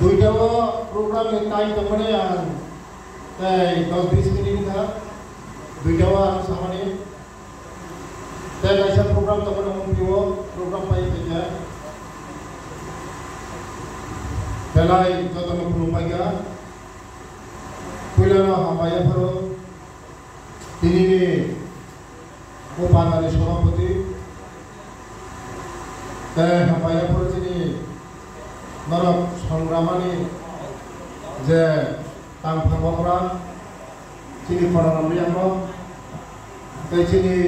दुईटाको प्रोग्रामले time त पनि 10-20 minute था दुईटावा सामान्य ऐसा प्रोग्राम तो पनि मुम्कियो प्रोग्राम पाइ थिया पहलाई जतन खुलुमबाया पहिला हामाया फरो तिनी उपानानि सभापति हामाया फरो तिनी नरक संग्रामानि जे तांफांगफ्रा तिनी फरानामरियांग तिनी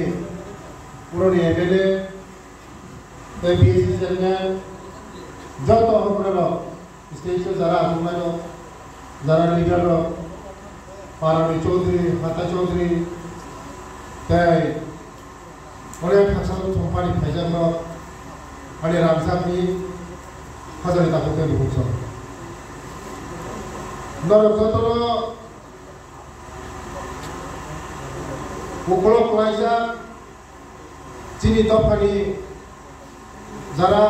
पुरानी एमएलए बीएससी चेयरमैन जत हमारा स्टेज जरा हमारा जरा लीडर पारानी चौधरी हाथा चौधरी तय अनेक खासा संपानी फैजन अने रामसाबी हजारे ताको के बुझो नरक जतरो उकलो क्लाइजा चीनी दफानी जरा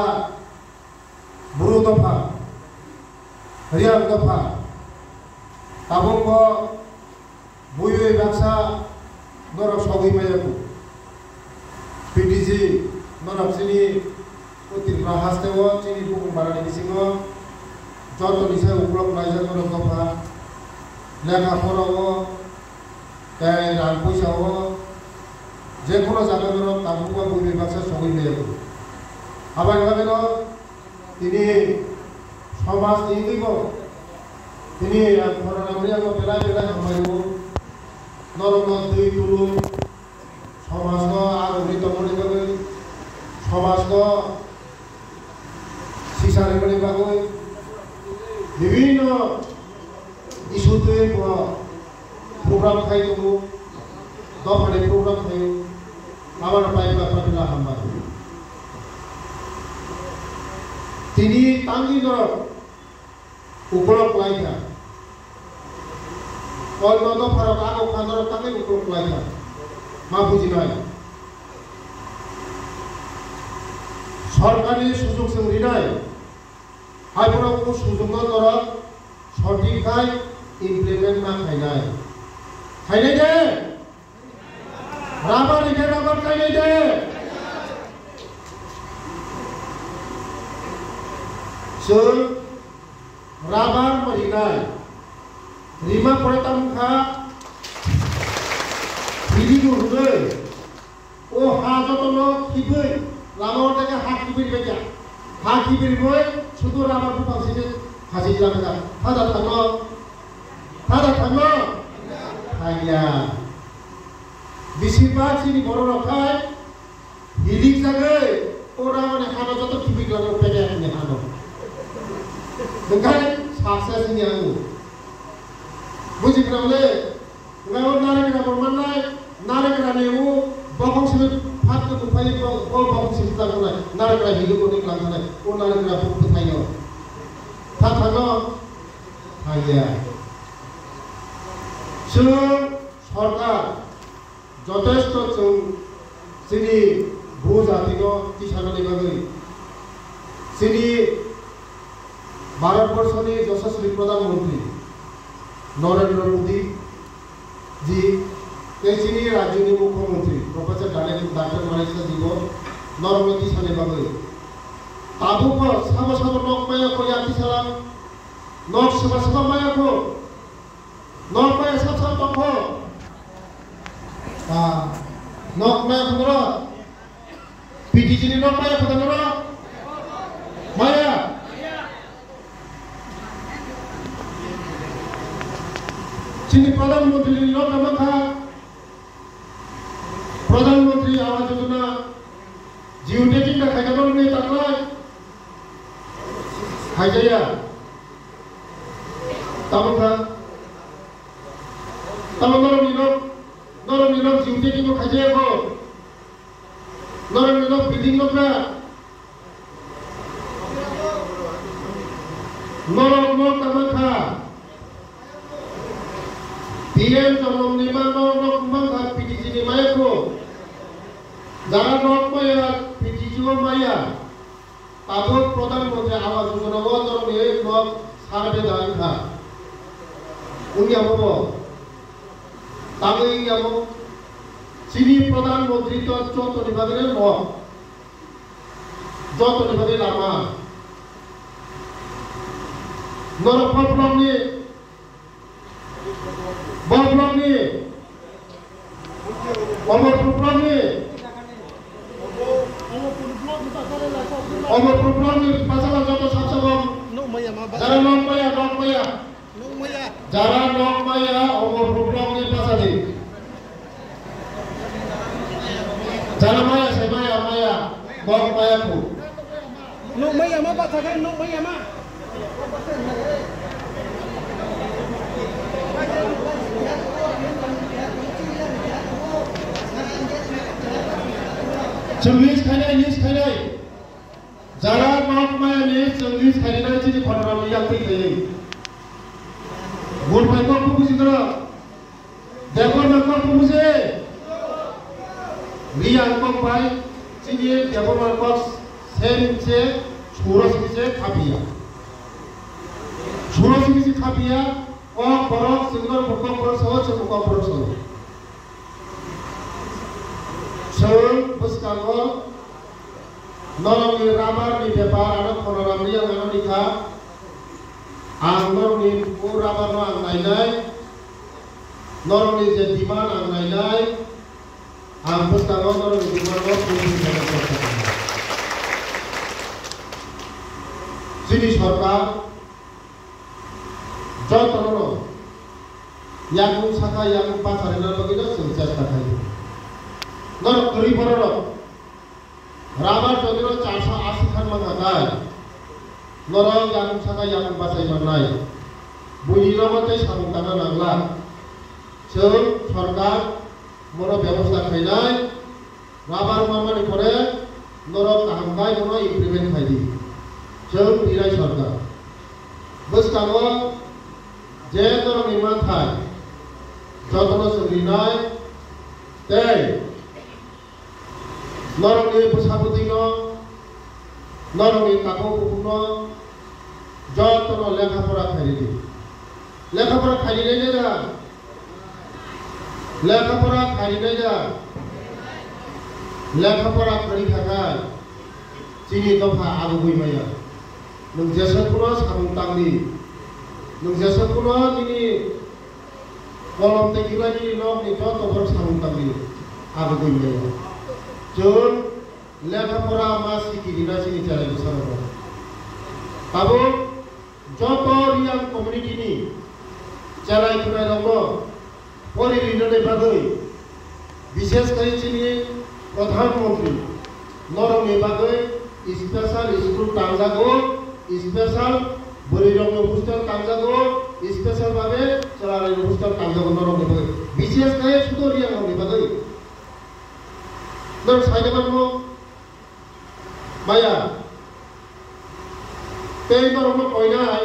बुरु दफा रियाल दफा ताबंग बुये बाक्सा नरक सगै मायाको पीटीजी नरक चीनी उतिरफ्रा हास्तेव चीनी बुकुं बारानि बिसिङो जत निसे उक्लक लाइजा नरक दफा लेखा फराव ताय रां पैसाव जेखुनु जागायाव ताबुआ बुये बाक्सा सगै मायाको आबाय भागेनो तिनी समाज दिगैबो तिनी फरानामरियाको बेला बेला खामायो नरक दै तुलु समाजको आरोग्य तमनि बागै समाजको सिसारे पनि बागै विभिन्न इस्युते प्रोग्राम खाइदो दफाने प्रोग्राम खायो आबार पाइबा पाइला हामबा तिनी तांगी नरक उकलक लाइका कल न फरक आगो खानर तांगी उकलक लाइका मा बुझिनाय सरकारि सुजुग जों रिनाय हायफोराव सुजुग नरक सटिकाय इमप्लिमेन्ट मा खायनाय खायनाय दे राबानि के राबार खायनाय दे जों राबार मरिनाय रिमा फरायतामखा बिदिनो हुदै ओ हा जतनो खिबै लामाव থেকে हा खिबै बायजा हा खिबै बय শুধু রাবার পাশে হাসি লাগা ফাদা থামো আইয়া বেশিরভাগ চিনি বড় রখায় হিলিক জাগে ওরা মানে হানো যত খিबै লাগা পেগে আনে হানো Bukan saksa sini aku. Buji kerana ngawan nari kerana bermanai, nari kerana itu bakong sini fat tu pakai bakong sini tak boleh. Nari kerana hidup orang kelangkaan, orang nari kerana pun tanya. Tak tanya, tanya. Sebab सरकार যথেষ্ট sini buza tino kisahnya bagai sini भारतवर्षनि यशस्वी प्रधानमंत्री नरेंद्र मोदी जी तेसिनी राज्यनि मुख्यमंत्री professor doctor मानिसा जीव नरमती साने बागै ताबुको साबा साबा नक माया को याति साला नक साबा साबा माया को नक माया सब सब तखो नक माया को पीटीजी नि नक माया को माया चीनी प्रधानमंत्री प्रधानमंत्री आवास योजना जियो टेकिंग का खायगा नहीं तकला खायजाया तमका नरम निलक जियो टेकिंग को खायजाया को नरम निलक बिल्डिंग लोग ना नरम तमका PM Jomong Nima Nok Mangha PTG ni Maya ko Jara Nok Maya PTG Maya তাবো প্রধানমন্ত্রী আবাস যোজনা নরমে নক সার্ভে দানখা উনিয়াবো তাবো ইয়াবো চিনি প্রধানমন্ত্রী তো যতনি ভাগে নক যতনি ভাগে লামা নরফলনি বলফলনি অমরফলনি অমরফলনি পাশাপাশি যত সাবসাবম যারা নক মায়া অমরফলনি পাশাপাশি যারা মায়া সে মায়া বক মায়াku Nuk maya ma batakan nuk maya ma. Cenglis khainai jara nok maya ni cenglis khainai chini khonram yang pai gun pai ko puji dra devor na ko puji riang ko pai chini devor na ko sense छोरसिसे खापिया ओ बरक singer बुकम परसो से बुकम परसो सों बसकांगो नरमनि rubber नि बेपार आरो खनरामनि आंनो निखा आंगरनि पु rubber no आंनायनाय नरमनि जे दिमान आंनायनाय आं बसकांगो नरमनि दिमान no पुनि Sini सरकार जतनो यागुं साखा यागुं पासारिना बगिनो जों चेष्टा खायो नर गरिबरनो राबार जदिनो 480 खान माखाय नर यागुं साखा यागुं पासाय मानाय बुजिनोबोते सामुंताना नांला जों सरकार मनो व्यवस्था खायनाय राबार मामानि परे नर काहामगाय मनो इमप्लिमेन्ट खायदि जों बिराय सरकार बसकांगो जे नरमनि मानथाय जतनो सोलिनाय ते नरमनि बसाबुदिनो नरमनि काकौपुनो जतनो लेखापड़ा खायदि लेखापड़ा खायनाय जा लेखापड़ा खायनाय जा लेखापड़ा खायि थाखाय चिनि दफा आगुबै माया नों जेसेखुनो सामुंतांनि नों जेसेखुनो दिनि कलम तेकिलानि नकनि जतफोर सामुंतांनि आगुबै माया जों लेखापड़ा मा सिकिरिना चिनि चालाय बुसानो ताबो जत रियां कमिउनिटिनि चालाय खुनाय दङ परिरिननै बागै विशेष करि चिनि प्रधानमंत्री नरमनि बागै स्पेशल स्कूल तांजागो स्पेशल बरिरंग हस्टेल तांजागो स्पेशल भावे चलाराय हस्टेल तांजागो नरमनि बागै विशेष करि सुदो रियांनि बागै नों साइडमाननो माया तेई नरमनो कयनाय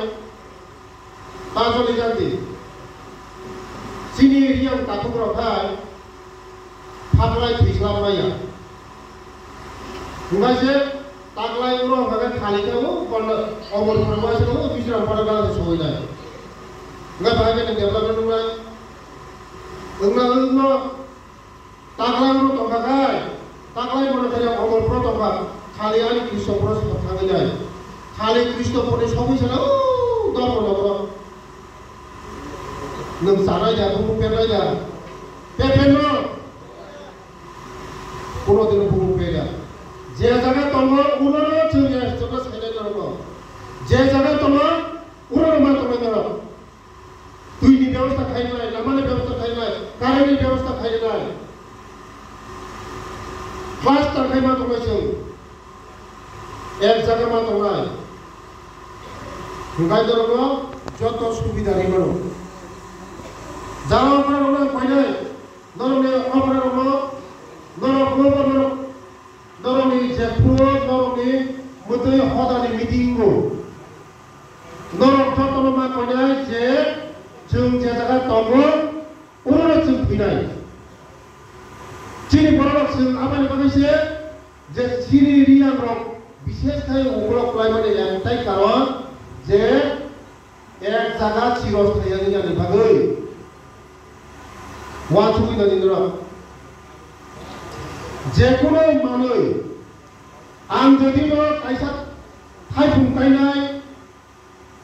ताजलि जानति सिनि रियां ताथुग्राखाय फागलाय थैस्लाब माया उनासे तागलाय उरो हगाय खालिकाबो बन्द अमर फरमासेनो बिसरा फरगा सयनाय nga बागे ने डेभलपमेन्ट नुनाय उंना तागलाय उरो तंगाय तागलाय मनखाय अमर फर तंगा खालियानि कृष्णपुर थांगैनाय खालि कृष्णपुरनि सबै दरमनबो नों जानाय जा बुंफेरनाय जा पेपेनो कोनोदिन बुंफेरा जे जगह तंगो उरनो जोंनि राष्ट्रखौ सायनाय दङ जे जगह तंगो उरनो मा तंगो दैनि व्यवस्था खायनाय लामानि व्यवस्था खायनाय कारेन्टनि व्यवस्था खायनाय क्लास ताखाय मा दङ जों एक जगह मा दङ गाय दङ जत सुबिदा रिबो जावफोरा दङ फायनाय नरमनि अफरा दङ नरमनि जेफुर नरमनि मदै हदानि मिटिंगो नरम जतनो मा फायनाय जे जों जे जायगा दङ उरनो जों फैनाय चिनि बरक जों आबानि बागैसे जे सिरि रियां रक বিশেষকৈ উপলক লাই মানে একটাই কারণ যে এক জায়গা চিরস্থায়ী জানি ভাগই ওয়ান সুবিধা দিন যে কোনো মানুষ आं যদি কাইসা थाइफुं गायनाय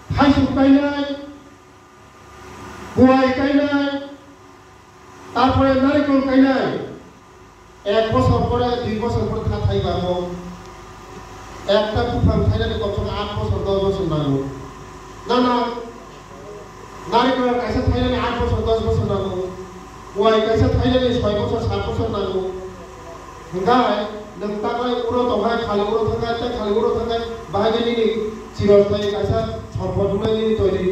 थाइसुम गायनाय गय गायनाय तारपरे नारिकेल गायनाय एक बছর পরে 2 বছর পরে থাইবাবো একটা বিফাং থাইনালে কমসে 8 বছর 10 বছর নাগো না না নারিকেল কাইসা থাইনালে 8 বছর 10 বছর নাগো गय कायसा थाइनाले 6 বছর 7 বছর नांगौ ओंखाय नोंथाङा उनाव दहाय खालिगुराव थांगाय खालिगुराव थांगाय बाहायनि चिरस्थायी कायसा सम्पदनि तैरि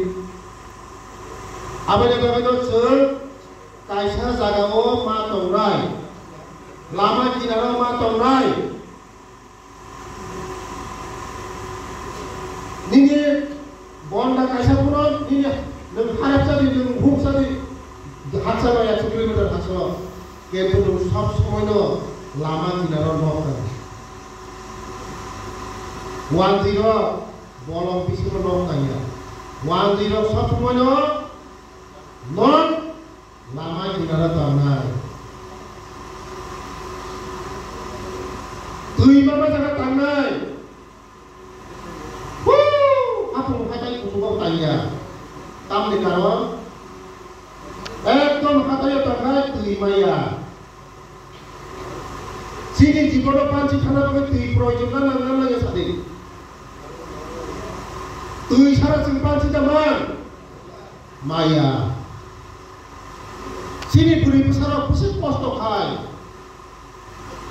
आबायनि बागैनो जों कायसा जागायाव मा दंनाय लामा किनाराव मा दंनाय निनि बनदा कायसाफोराव निनि नों हाराबसादि नों हुबसादि हातसाबाय 100 किलोमीटर हातसा केन्तु नों सब समायनो लामा किनाराव न'खा 10 बलम पिछनो न'खाया 10 सब समायनो न' लामा किनाराव थानाय दैमा जायगा थांनाय आफुं हाथाय कुसुमाव थाया तामनि कारन एकदम हाथायाव थांनाय दैमाया Sini jikono panci kana bagai tui proyek kan nang lagi sadi. Tui syarat sing panci teman, maya. Sini beri besar pusat posto kai.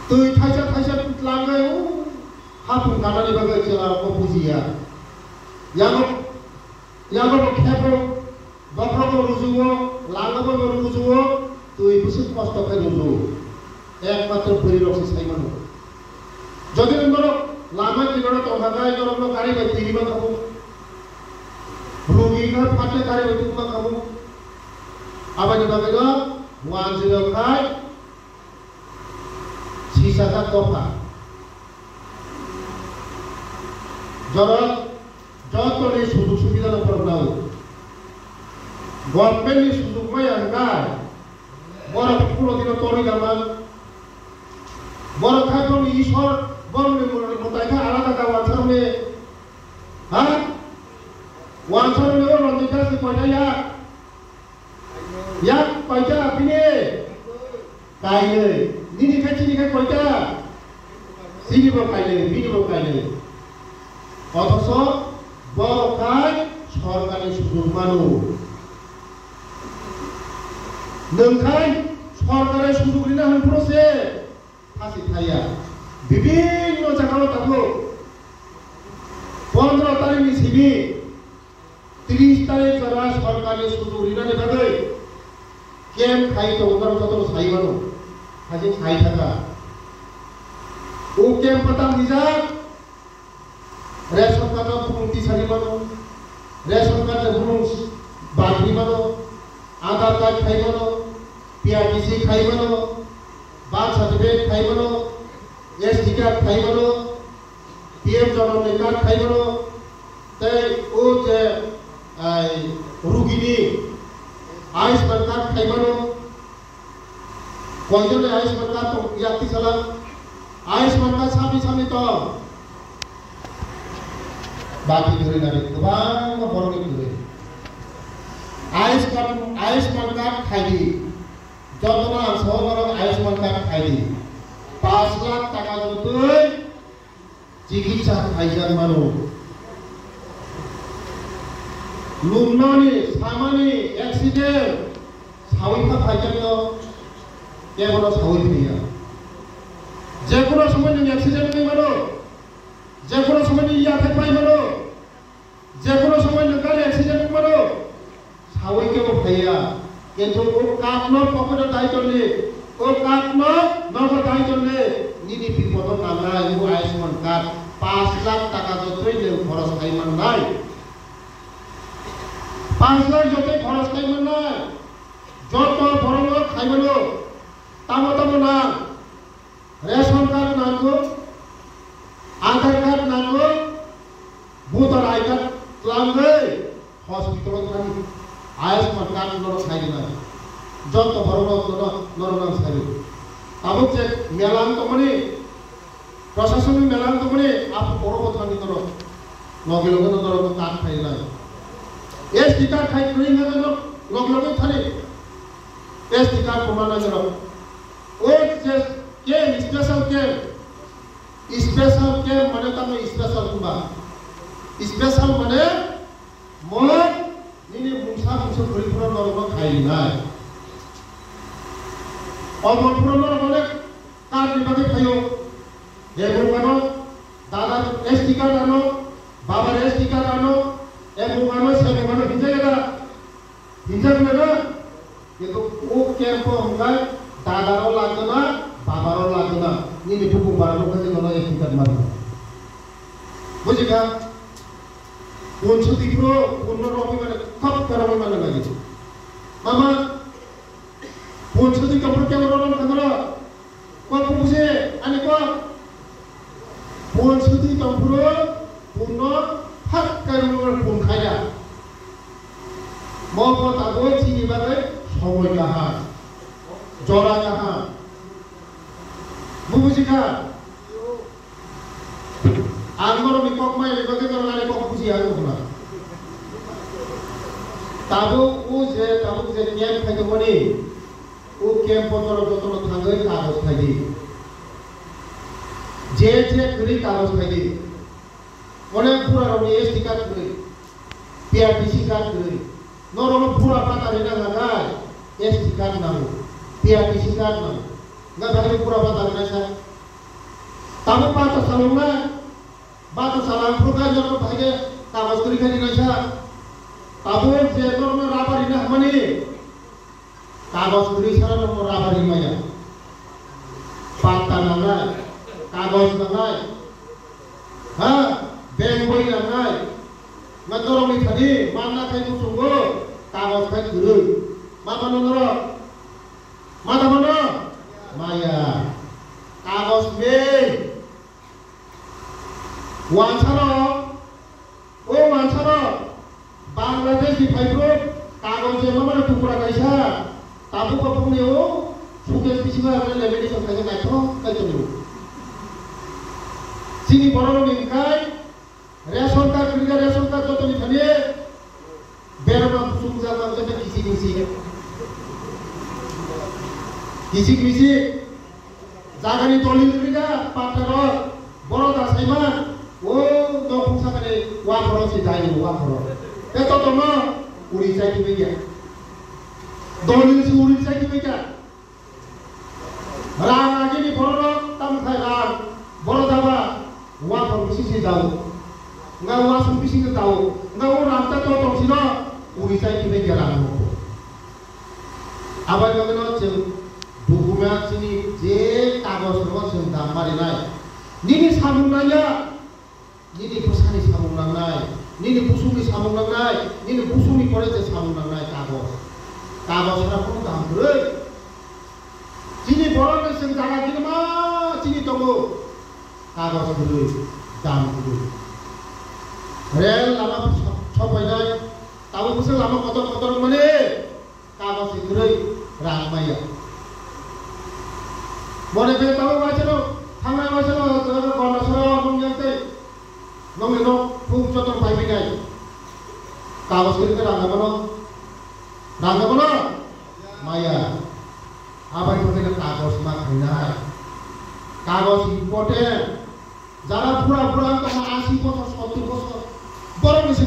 Tui thaisa langgai hapun kana ni bagai celah kopuzia. Yang kepo, bakro rujuo, langgai rujuo, tui pusat posto kai rujuo. एकमात्र परिरक्षी Simon যদি নরক লামা কিনারে তহাগায় নরক গাড়ি by তিরিবা খাবো রোগীর ফাটে গাড়ি বাই তুমা খাবো আবানি বাগে না ওয়ান জিরো খাই সিসাকা কফা যারা যতনি সুযোগ সুবিধার উপর নাও গভর্নমেন্টের সুযোগ মাই আঙ্গায় বড় পুরো দিন তরি গামান বড় খাইফোন ঈশ্বর বর্ণে মোতাইখা আলাদা গাওয়ান সামনে হ্যাঁ ওয়ান সামনে ও রঞ্জিতা সে কয়টা ইয়াক কয়টা আপনি কাইলে নিনি খাই কয়টা সিনিব কাইলে বিনিব কাইলে অথচ বড় খাই সরকারি সুযোগ মানু নংখাই সরকারের সুযোগ নিনা হনফুরছে ফাঁসি খাইয়া বিভিন্ন জায়গায় থাকো 15 তারিখ সিবি 30 তারিখ যারা সরকারের সুযোগ নিনানে ভাবে কেম খাই তো ওনার যত সাইবানো হাজি খাই থাকা ও কেম পাতা নিজা রেশন কার্ড পুংতি সারি বানো রেশন কার্ড পুং বাগরি বানো आधार कार्ड खाइबनो पीआरटीसी खाइबनो बार्थ सर्टिफिकेट खाइबनो एसटी कार्ड खाइबनो पीएम जननी कार्ड खाइबनो ते ओ जे रुगिनी आयुष्मान कार्ड खाइबनो कयजने आयुष्मान कार्ड तो याक्ति साला आयुष्मान कार्ड सामी तो बाकी धरे नारे गोबां बरनि धरे आयुष्मान कार्ड खाइदी যতনা সহবরক আয়ুষ্মান কার্ড খাইদি 5 লাখ টাকা যতই চিকিৎসা খাইজান মানু লুমনানি সামানি অ্যাক্সিডেন্ট সাউইফা খাইজান কেবল সাউই ফিয়া যে কোনো সময় নি অ্যাক্সিডেন্ট হই মানো যে কোনো সময় নি ইয়াতে পাই মানো যে কোনো সময় নি গাড়ি অ্যাক্সিডেন্ট মানো সাউই কেবল খাইয়া কিন্তু ও কাটনো পকেটে দায়িত্বলে ও কাটনো নগদ দায়িত্বলে নিনি বিপদ নালাই ও আয়ুষ্মান কার্ড 5 লাখ টাকা যতই নে খরচ খাইমান নাই 5 লাখ যতই খরচ খাইমান নাই যত বড় লোক খাইবলো তামো না ration card নাগো Aadhaar card voter ID card langgai hospital tadi Ayushman card noro khai na joto bhorno noro nang sai abo je melan to mane প্রশাসনিক মেলান তো মানে আপু বড় কথা নি নর লগে লগে নর কাট খাই না এস টিকা খাই কই না নর লগে লগে থানে এস টিকা প্রমাণ না নর ও যে কে স্পেশাল মানে তো স্পেশাল কুবা স্পেশাল মানে মন নিনি মুসা মুসা পরিপুর নর খাই না অমরপুর নর মানে কাট বিভাগে খাইও এবং আনো দাদার এসটি কার্ড আনো বাবার এসটি কার্ড আনো এবং আনো সেবে আনো হিজে গেলা কিন্তু ও ক্যাম্প হঙ্গায় দাদারও লাগতো না বাবারও লাগতো না নিয়ে টুকু বাড়ানো কাছে কোনো এসটি কার্ড মারবে বুঝি না পঞ্চতি পুরো পূর্ণ রবি মানে খপ করাবো মানে লাগিছে মামা পঞ্চতি কাপড় কেমন রকম থাকলো কত বুঝে আনি কত পঞ্চতি কাপড় পূর্ণ ফাঁক কারণের ফোন খায়া মহম্মদ আবু চিনি বাদে সময় কাহা জরা কাহা বুঝিকা আঙ্গর বিকক মাই লেবাকে জরালে কক বুঝি আলো না তাবো ও যে ক্যাম্প খাইতে বনে ও ক্যাম্প যত থাঙ্গে কাগজ খাইদি যে করি কাগজ খাইদি অনেক পুরা রবি এসটি কার্ড করি পিআরটিসি কার্ড করি নরম পুরা পাতা রেনা লাগায় এসটি কার্ড নামো পিআরটিসি কার্ড নামো না ভাগে পুরা পাতা রেনা সা তাবো পাতা সালং না বাতা সালাম ফুকা যত ভাগে কাগজ করি খাইদি না সা তাবো যে নরম রাবারি না মানে কাগজ করি সারা নরম রাবারি মায়া পাতা না কাগজ নাঙাই হ্যাঁ ব্যাংক বই নাঙাই নরমি থাকি মান্না খাই কুসুঙ্গো কাগজ খাই ঘুরুই মামানো নর মাদামানো মায়া কাগজ মে ওয়ানসার বাংলাদেশ দিফাইব্রো কাগজ মামানো টুকরা গাইসা তাবু কাপুনিও সুকেশ পিছিবা লেমিনেশন খাইছে নাইতো কাইতো চিনি বড় নিকাই রেশন কার্ড যত নিখানে বেরমা কুসুম জামা যেটা কিসি জাগানি দলিল করিগা পাটার বড় দাসাইমা ও দফুং সাকানে ওয়া খরচে যাই ওয়া খরচ এত তম উড়িষ্যায় কি বেগা দলিল সি উড়িষ্যায় কি বেগা রাং আগেনি বড় তাম খাই রাং বড় দাবা ওয়া খরচে সি দাও nga wa sum pising na tao nga o ramta to tong sino urisay ki may galang mo abay kami no chen dokumen sini je kagos ro chen damari nai nini samung naya nini pusani samung nai nini pusumi samung nai nini pusumi pore je samung nai kagos ra ko dam re sini boron chen jaga kini ma sini tongo kagos dulu dam dulu rail Lama সবাই নাই তাও বসে লামা কত মানে কাগজ ইকরই রাগমাইয়া মনে করে তাও বাঁচালো থামা বাঁচালো গণসরা নংয়াতে নংলে নং খুব যতন পাইবি নাই কাগজ করে রাগাবো মায়া আবার করে কাগজ মা খাইনাই কাগজ ইম্পর্টেন্ট যারা পুরা 80 বছর 70 বছর বড় বেশি